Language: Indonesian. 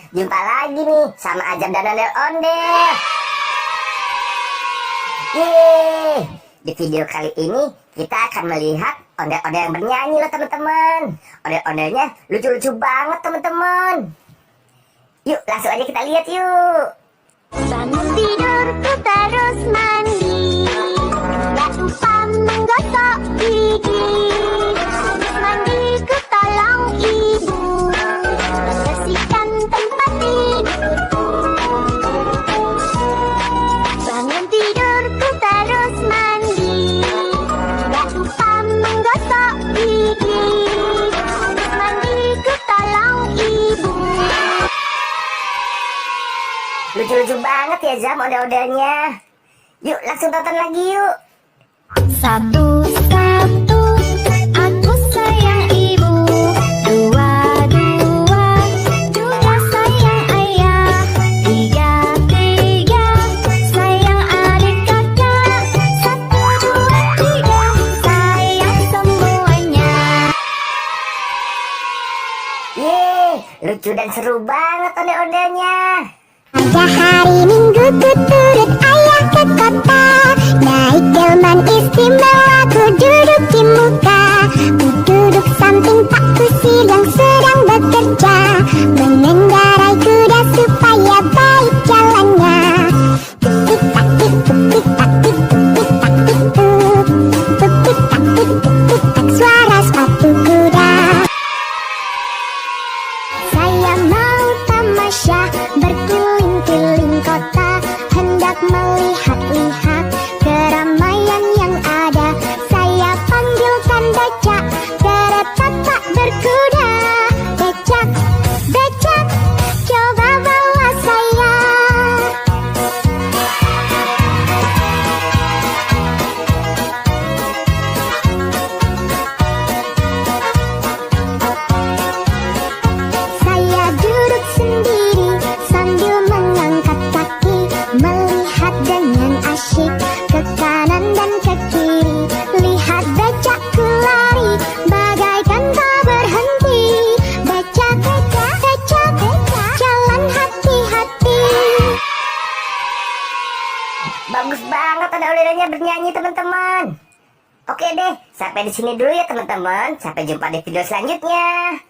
Jumpa lagi nih sama Ajab dan Ondel-Ondel. Yeay, di video kali ini kita akan melihat ondel-ondel yang bernyanyi loh teman-teman. Ondel-ondelnya lucu-lucu banget teman-teman. Yuk langsung aja kita lihat yuk. Bangun tidurku terus mandi, gak lupa menggosok gigi. Habis mandi ku tolong ibu bersihkan tempat tidurku. Bangun tidurku terus mandi, gak lupa menggosok gigi. Habis mandi ku tolong ibu. Lucu-lucu banget ya Zam ondel-ondelnya. Yuk langsung tonton lagi yuk. Satu-satu aku sayang ibu, dua-dua juga sayang ayah, tiga-tiga sayang adik kakak, satu, dua, tiga sayang semuanya. Yeay, lucu dan seru banget ondel-ondelnya. Pada hari Minggu ku turut ayah ke kota, naik delman istimewa ku duduk di muka. Ku duduk samping Pak Kusir yang sedang bekerja, mengendarai kuda supaya baik jalannya. Tuk tak tik tuk tik tak tik tuk tik tak tik tuk, tuk tik tak tik tuk tik tak suara sepatu kuda. Saya mau tamasya berkeliling-keliling kota, hendak melihat-lihat keramaian yang ada. Saya panggilkan becak, kereta tak berkuda. Becak, becak, coba bawa saya. Saya duduk sendiri sambil mengangkat kaki, melihat dengan asyik ke kanan dan ke kiri. Lihat becakku lari bagaikan tak berhenti. Becak, becak, becak, becak, jalan hati-hati. Bagus banget ondel-ondelnya bernyanyi teman-teman. Oke deh, sampai di sini dulu ya teman-teman. Sampai jumpa di video selanjutnya.